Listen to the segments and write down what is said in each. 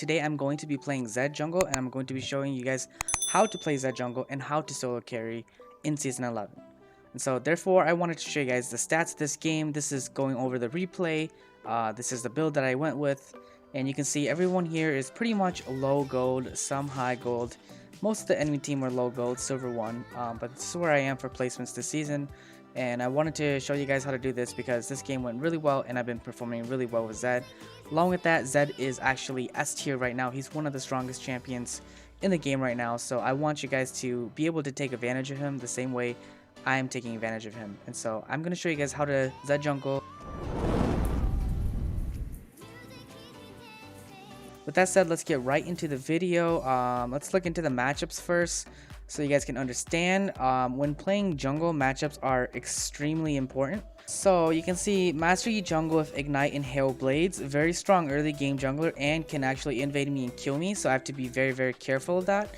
today I'm going to be playing Zed Jungle, and I'm going to be showing you guys how to play Zed Jungle and how to solo carry in Season 11. And so therefore I wanted to show you guys the stats of this game. This is going over the replay. This is the build that I went with, and you can see everyone here is pretty much low gold, some high gold. Most of the enemy team were low gold, silver 1, but this is where I am for placements this season. And I wanted to show you guys how to do this because this game went really well and I've been performing really well with Zed. Along with that, Zed is actually S tier right now. He's one of the strongest champions in the game right now, so I want you guys to be able to take advantage of him the same way I am taking advantage of him. And so I'm going to show you guys how to Zed Jungle. With that said, let's get right into the video. Let's look into the matchups first so you guys can understand. When playing jungle, matchups are extremely important. So you can see Master Yi jungle with Ignite and Hail Blades. Very strong early game jungler and can actually invade me and kill me. So I have to be very careful of that.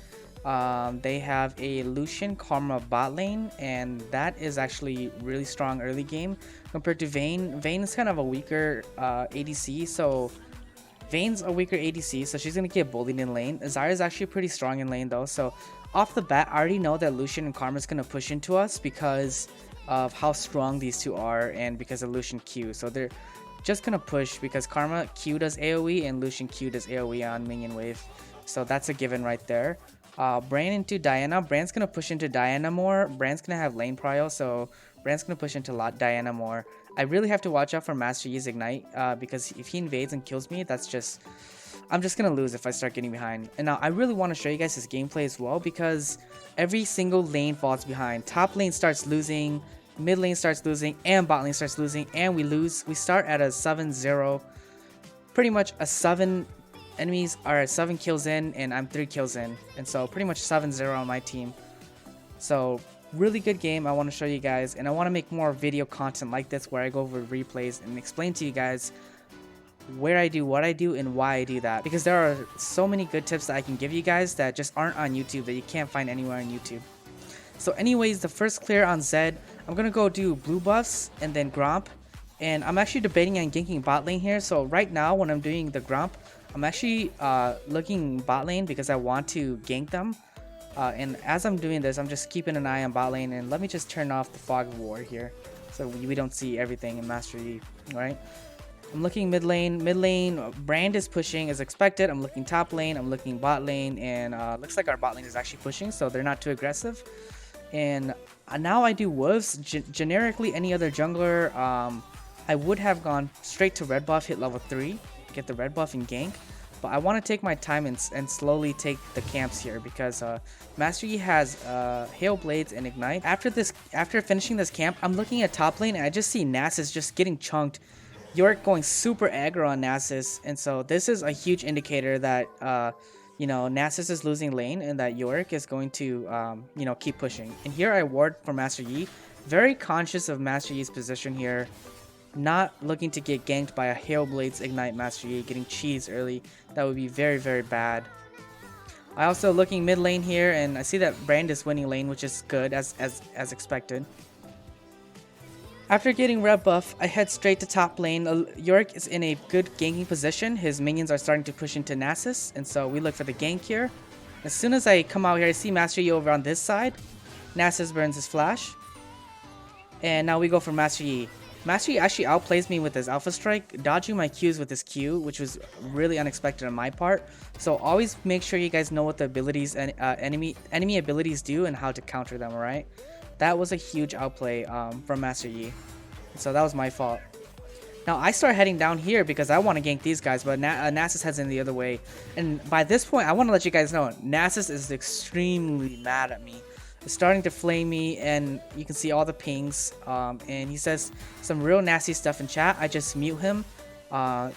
They have a Lucian Karma bot lane, and that is actually really strong early game compared to Vayne. Vayne is kind of a weaker ADC, so Vayne's a weaker ADC, so she's going to get bullied in lane. Zyra is actually pretty strong in lane though, so off the bat, I already know that Lucian and Karma is going to push into us because of how strong these two are and because of Lucian Q. So they're just going to push because Karma Q does AoE and Lucian Q does AoE on minion wave. So that's a given right there. Bran into Diana. Bran's going to push into Diana more. Bran's going to have lane prio, so Bran's going to push into Diana more. I really have to watch out for Master Yi's Ignite because if he invades and kills me, I'm just going to lose if I start getting behind. And now I really want to show you guys his gameplay as well because every single lane falls behind. Top lane starts losing, mid lane starts losing, and bot lane starts losing, and we lose. We start at a 7-0, pretty much a 7 enemies are 7 kills in and I'm 3 kills in, and so pretty much 7-0 on my team. So really good game. I want to show you guys, and I want to make more video content like this where I go over replays and explain to you guys where I do what I do and why I do that, because there are so many good tips that I can give you guys that just aren't on YouTube, that you can't find anywhere on YouTube. So anyways, the first clear on Zed, I'm gonna go do blue buffs and then Gromp, and I'm actually debating on ganking bot lane here. So right now when I'm doing the Gromp, I'm actually looking bot lane because I want to gank them. And as I'm doing this, I'm just keeping an eye on bot lane, and let me just turn off the fog of war here so we don't see everything in Master Yi, right? I'm looking mid lane. Mid lane, Brand is pushing as expected. I'm looking top lane. I'm looking bot lane, and looks like our bot lane is actually pushing, so they're not too aggressive. And now I do wolves. Generically, any other jungler, I would have gone straight to red buff, hit level 3, get the red buff and gank. But I want to take my time and slowly take the camps here because Master Yi has Hail Blades and Ignite. After finishing this camp, I'm looking at top lane and I just see Nasus just getting chunked. Yorick going super aggro on Nasus, and so this is a huge indicator that you know, Nasus is losing lane and that Yorick is going to you know, keep pushing. And here I ward for Master Yi, very conscious of Master Yi's position here, not looking to get ganked by a Hail Blades Ignite Master Yi, getting cheesed early. That would be very bad. I also looking mid lane here, and I see that Brand is winning lane, which is good as expected. After getting red buff, I head straight to top lane. Yorick is in a good ganking position. His minions are starting to push into Nasus, and so we look for the gank here. As soon as I come out here, I see Master Yi over on this side. Nasus burns his flash, and now we go for Master Yi. Master Yi actually outplays me with his Alpha Strike, dodging my Qs with his Q, which was really unexpected on my part. So always make sure you guys know what the abilities and enemy abilities do and how to counter them, alright? That was a huge outplay from Master Yi. So that was my fault. Now I start heading down here because I want to gank these guys, but Nasus heads in the other way. And by this point, I want to let you guys know, Nasus is extremely mad at me. He's starting to flame me, and you can see all the pings. And he says some real nasty stuff in chat. I just mute him.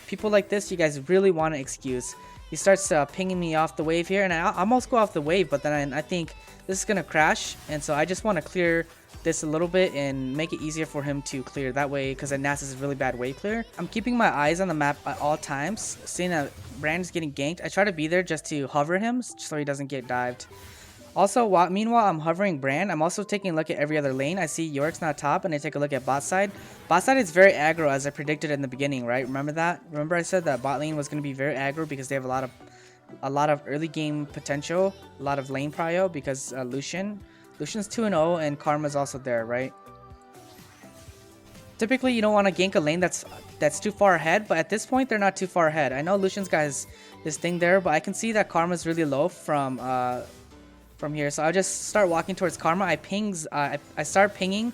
People like this, you guys really want to excuse. He starts pinging me off the wave here, and I almost go off the wave, but then I think this is going to crash, and so I just want to clear this a little bit and make it easier for him to clear that way, because Nasus is really bad wave clear. I'm keeping my eyes on the map at all times, seeing that Brand is getting ganked. I try to be there just to hover him so he doesn't get dived. Also, meanwhile I'm hovering Brand, I'm also taking a look at every other lane. I see Yorick's not top, and I take a look at bot side. Bot side is very aggro, as I predicted in the beginning, right? Remember that? Remember I said that bot lane was going to be very aggro because they have a lot of a lot of early game potential, a lot of lane prio because Lucian's 2-0 and Karma's also there, right? Typically, you don't want to gank a lane that's too far ahead, but at this point, they're not too far ahead. I know Lucian's got his thing there, but I can see that Karma's really low from here. So I'll just start walking towards Karma. I start pinging.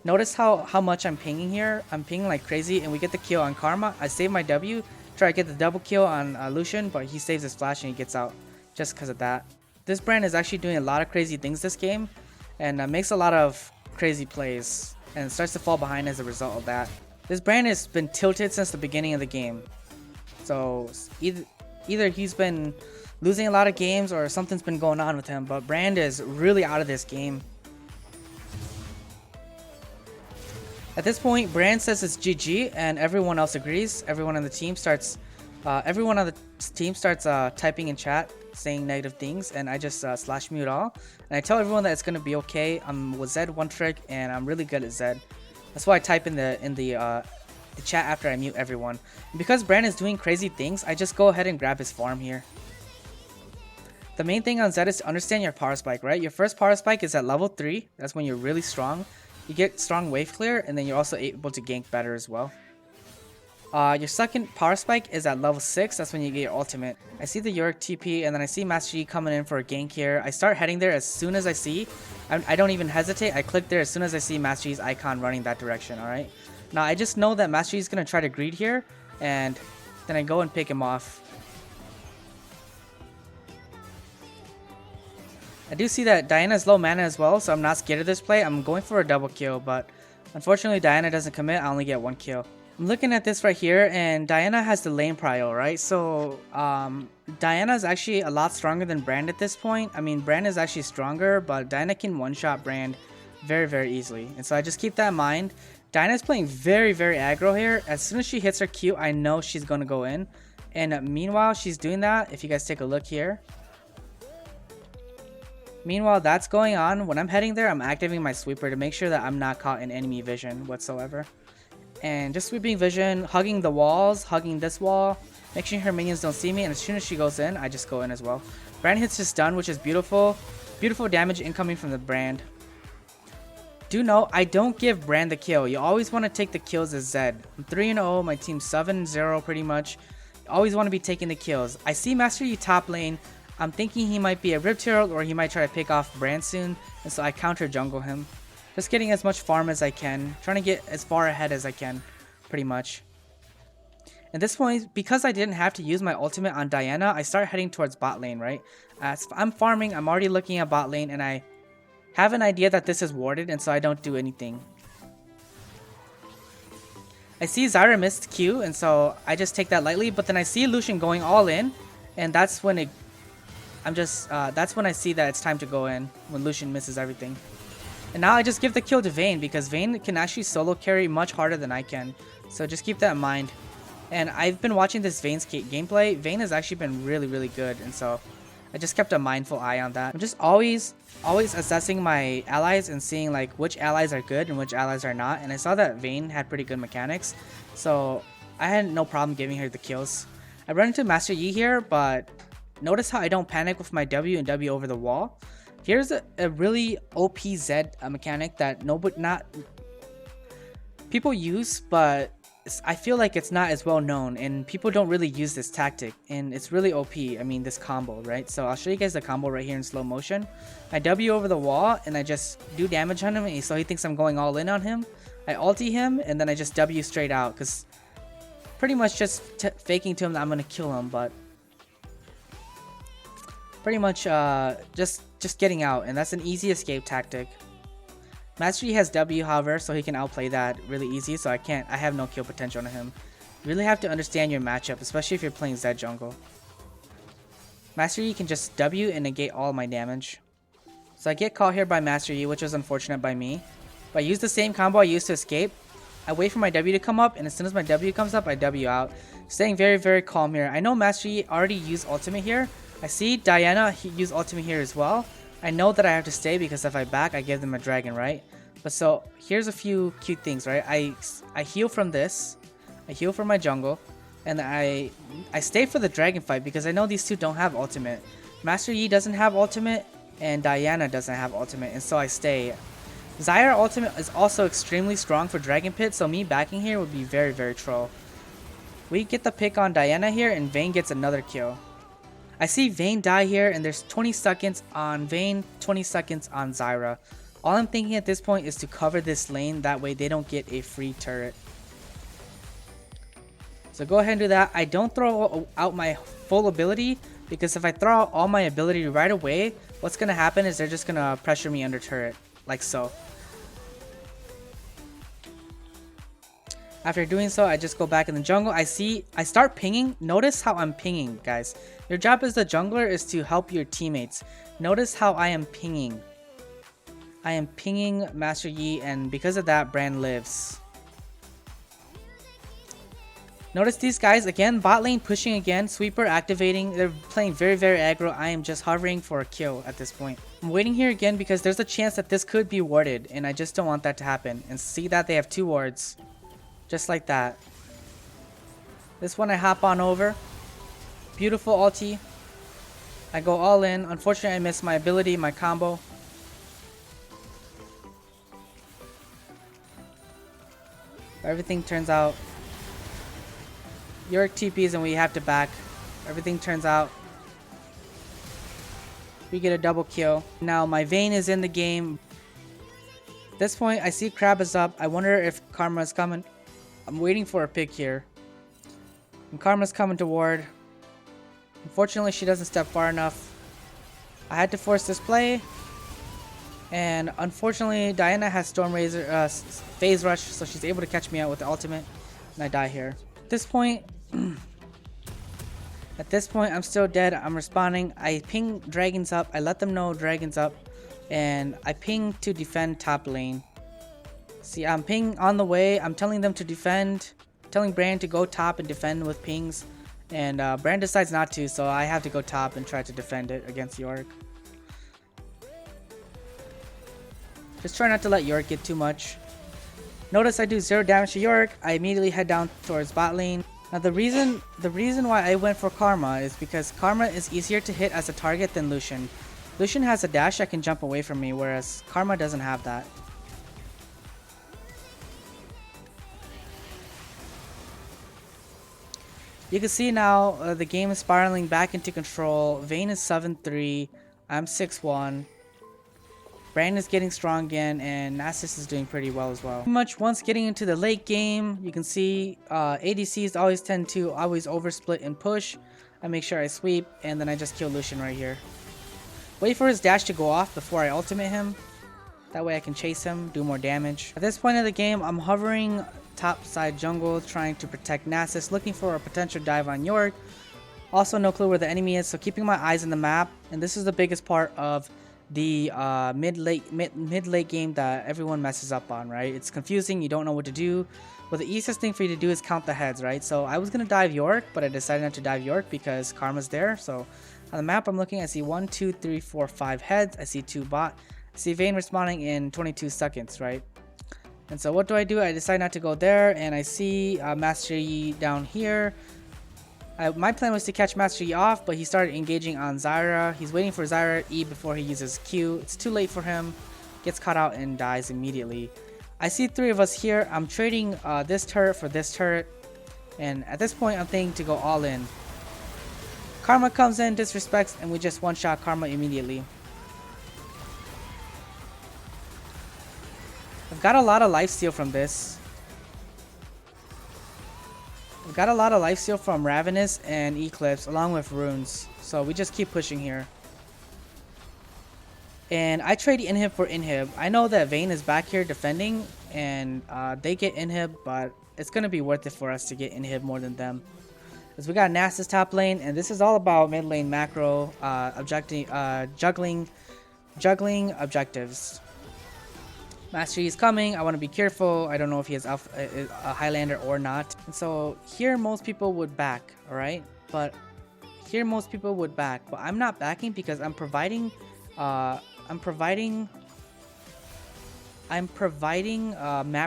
Notice how much I'm pinging here. I'm pinging like crazy, and we get the kill on Karma. I save my W, try to get the double kill on Lucian, but he saves his flash and he gets out just because of that. This brand is actually doing a lot of crazy things this game, and makes a lot of crazy plays, and starts to fall behind as a result of that. This brand has been tilted since the beginning of the game. So either he's been losing a lot of games or something's been going on with him, but Brand is really out of this game. At this point, Brand says it's GG and everyone else agrees. Everyone on the team starts typing in chat saying negative things, and I just slash mute all, and I tell everyone that it's gonna be okay. I'm with Zed one trick and I'm really good at Zed. That's why I type in the chat after I mute everyone. And because Brand is doing crazy things, I just go ahead and grab his farm here. The main thing on Zed is to understand your power spike, right? Your first power spike is at level 3. That's when you're really strong. You get strong wave clear, and then you're also able to gank better as well. Your second power spike is at level 6. That's when you get your ultimate. I see the Yorick TP, and then I see Master Yi coming in for a gank here. I start heading there as soon as I see. I don't even hesitate. I click there as soon as I see Master Yi's icon running that direction, alright? Now, I just know that Master Yi is going to try to greed here, and then I go and pick him off. I do see that Diana is low mana as well, so I'm not scared of this play. I'm going for a double kill, but unfortunately Diana doesn't commit. I only get 1 kill. I'm looking at this right here, and Diana has the lane prio, right? So Diana is actually a lot stronger than Brand at this point. I mean, Brand is actually stronger, but Diana can one-shot Brand very, very easily. And so I just keep that in mind. Diana's playing very, very aggro here. As soon as she hits her Q, I know she's going to go in. And meanwhile, she's doing that. If you guys take a look here. Meanwhile, that's going on. When I'm heading there, I'm activating my sweeper to make sure that I'm not caught in enemy vision whatsoever. And just sweeping vision, hugging the walls, hugging this wall, making sure her minions don't see me, and as soon as she goes in, I just go in as well. Brand hits his stun, which is beautiful. Beautiful damage incoming from the Brand. Do note, I don't give Brand the kill. You always want to take the kills as Zed. I'm 3-0, my team's 7-0 pretty much. You always want to be taking the kills. I see Master Yi top lane. I'm thinking he might be a Rift Herald or he might try to pick off Brand soon, and so I counter jungle him. Just getting as much farm as I can, trying to get as far ahead as I can, pretty much. At this point, because I didn't have to use my ultimate on Diana, I start heading towards bot lane, right? As I'm farming, I'm already looking at bot lane, and I have an idea that this is warded, and so I don't do anything. I see Zyra missed Q, and so I just take that lightly, but then I see Lucian going all in, and that's when that's when I see that it's time to go in, when Lucian misses everything. And now I just give the kill to Vayne, because Vayne can actually solo carry much harder than I can. So just keep that in mind. And I've been watching this Vayne's gameplay. Vayne has actually been really, really good, and so I just kept a mindful eye on that. I'm just always assessing my allies and seeing like which allies are good and which allies are not. And I saw that Vayne had pretty good mechanics, so I had no problem giving her the kills. I run into Master Yi here, but notice how I don't panic with my W and W over the wall. Here's a really OP Zed mechanic that people use, but I feel like it's not as well known, and people don't really use this tactic, and it's really OP. I mean, this combo, right? So I'll show you guys the combo right here in slow motion. I W over the wall, and I just do damage on him, so he thinks I'm going all in on him. I ulti him, and then I just W straight out, because pretty much just faking to him that I'm going to kill him, but pretty much just getting out, and that's an easy escape tactic. Master Yi has W, however, so he can outplay that really easy, so I have no kill potential on him. You really have to understand your matchup, especially if you're playing Zed jungle. Master Yi can just W and negate all my damage. So I get caught here by Master Yi, which was unfortunate by me. But I use the same combo I used to escape. I wait for my W to come up, and as soon as my W comes up, I W out. Staying very, very calm here. I know Master Yi already used ultimate here. I see Diana use ultimate here as well. I know that I have to stay because if I back, I give them a dragon, right? But so here's a few cute things, right? I heal from this. I heal from my jungle. And I stay for the dragon fight because I know these two don't have ultimate. Master Yi doesn't have ultimate, and Diana doesn't have ultimate, and so I stay. Zyra ultimate is also extremely strong for Dragon Pit, so me backing here would be very, very troll. We get the pick on Diana here, and Vayne gets another kill. I see Vayne die here, and there's 20 seconds on Vayne, 20 seconds on Zyra. All I'm thinking at this point is to cover this lane, that way they don't get a free turret. So go ahead and do that. I don't throw out my full ability, because if I throw out all my ability right away, what's going to happen is they're just going to pressure me under turret, like so. After doing so, I just go back in the jungle. I start pinging. Notice how I'm pinging, guys. Your job as the jungler is to help your teammates. Notice how I am pinging. I am pinging Master Yi, and because of that, Brand lives. Notice these guys, again, bot lane pushing again, sweeper activating. They're playing very, very aggro. I am just hovering for a kill at this point. I'm waiting here again because there's a chance that this could be warded, and I just don't want that to happen. And see that they have 2 wards. Just like that. This one I hop on over. Beautiful ulti. I go all in. Unfortunately, I missed my ability, my combo. Everything turns out. Yorick TPs and we have to back. Everything turns out. We get a double kill. Now my Vayne is in the game. At this point, I see Crab is up. I wonder if Karma is coming. I'm waiting for a pick here. And Karma's coming to ward. Unfortunately, she doesn't step far enough. I had to force this play. And unfortunately, Diana has Stormrazor, Phase Rush, so she's able to catch me out with the ultimate. And I die here. At this point, I'm still dead. I'm respawning. I ping dragons up. I let them know dragons up. And I ping to defend top lane. See, I'm ping on the way. I'm telling them to defend. Telling Brand to go top and defend with pings. And Brand decides not to, so I have to go top and try to defend it against Yorick. Just try not to let Yorick get too much. Notice I do 0 damage to Yorick. I immediately head down towards bot lane. Now the reason why I went for Karma is because Karma is easier to hit as a target than Lucian. Lucian has a dash that can jump away from me, whereas Karma doesn't have that. You can see now the game is spiraling back into control. Vayne is 7-3. I'm 6-1. Brand is getting strong again, and Nasus is doing pretty well as well. Pretty much once getting into the late game, you can see ADCs always tend to oversplit and push. I make sure I sweep, and then I just kill Lucian right here. Wait for his dash to go off before I ultimate him. That way I can chase him, do more damage. At this point of the game, I'm hovering top side jungle, trying to protect Nasus, looking for a potential dive on Yorick. Also no clue where the enemy is, so keeping my eyes on the map. And this is the biggest part of the mid-late game that everyone messes up on, right? It's confusing, you don't know what to do. Well, the easiest thing for you to do is count the heads, right? So I was gonna dive Yorick, but I decided not to dive Yorick because Karma's there. So on the map I'm looking, I see 1, 2, 3, 4, 5 heads. I see 2 bot. I see Vayne responding in 22 seconds, right? And so what do? I decide not to go there, and I see Master Yi down here. My plan was to catch Master Yi off, but he started engaging on Zyra. He's waiting for Zyra E before he uses Q. It's too late for him. Gets caught out and dies immediately. I see 3 of us here. I'm trading this turret for this turret. And at this point, I'm thinking to go all in. Karma comes in, disrespects, and we just one-shot Karma immediately. I've got a lot of lifesteal from this. I've got a lot of lifesteal from Ravenous and Eclipse along with runes. So we just keep pushing here. And I trade inhib for inhib. I know that Vayne is back here defending and they get inhib, but it's going to be worth it for us to get inhib more than them. Because we got Nasus top lane, and this is all about mid lane macro, juggling objectives. Master Yi is coming. I want to be careful. I don't know if he has a Highlander or not. And so here most people would back, alright? But here most people would back. But I'm not backing because I'm providing map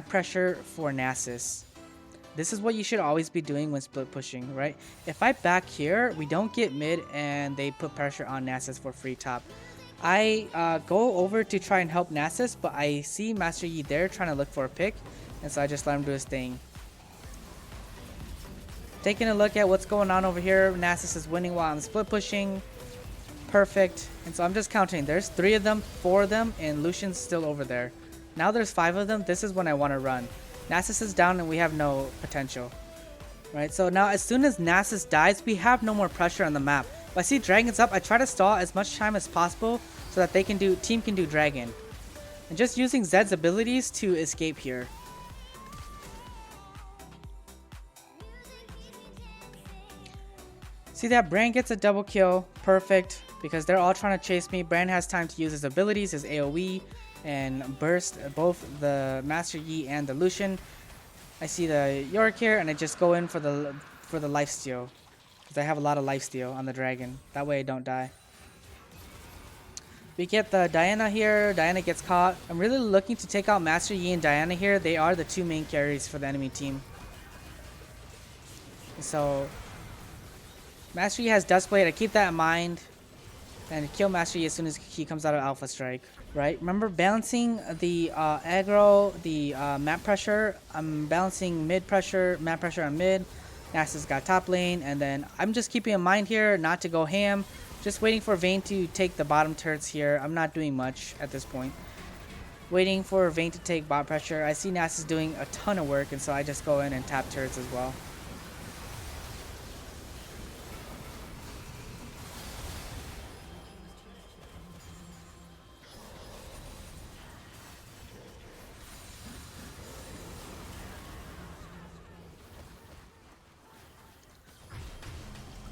pressure for Nasus. This is what you should always be doing when split pushing, right? If I back here, we don't get mid and they put pressure on Nasus for free top. I go over to try and help Nasus, but I see Master Yi there trying to look for a pick, and so I just let him do his thing. Taking a look at what's going on over here, Nasus is winning while I'm split pushing. Perfect. And so I'm just counting. There's 3 of them, 4 of them, and Lucian's still over there. Now there's 5 of them. This is when I want to run. Nasus is down and we have no potential. Right, so now as soon as Nasus dies, we have no more pressure on the map. If I see dragons up, I try to stall as much time as possible so that team can do dragon. And just using Zed's abilities to escape here. See that Brand gets a double kill, perfect, because they're all trying to chase me. Brand has time to use his abilities, his AoE, and burst both the Master Yi and the Lucian. I see the Yorick here, and I just go in for the lifesteal, because I have a lot of lifesteal on the dragon. That way I don't die. We get the Diana here. Diana gets caught. I'm really looking to take out Master Yi and Diana here. They are the 2 main carries for the enemy team. So Master Yi has Duskblade. I keep that in mind. And kill Master Yi as soon as he comes out of Alpha Strike. Right? Remember balancing the aggro, the map pressure. I'm balancing mid pressure, map pressure on mid. Nasus got top lane. And then I'm just keeping in mind here not to go ham. Just waiting for Vayne to take the bottom turrets here. I'm not doing much at this point. Waiting for Vayne to take bot pressure. I see Nasus doing a ton of work, and so I just go in and tap turrets as well.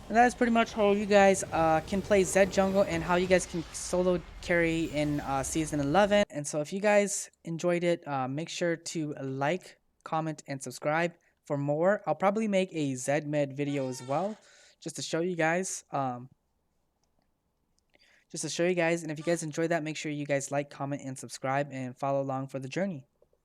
And that is pretty much how you guys can play Zed jungle and how you guys can solo carry in season 11. And so if you guys enjoyed it, make sure to like, comment, and subscribe for more. I'll probably make a Zed med video as well, just to show you guys. And if you guys enjoyed that, make sure you guys like, comment, and subscribe and follow along for the journey.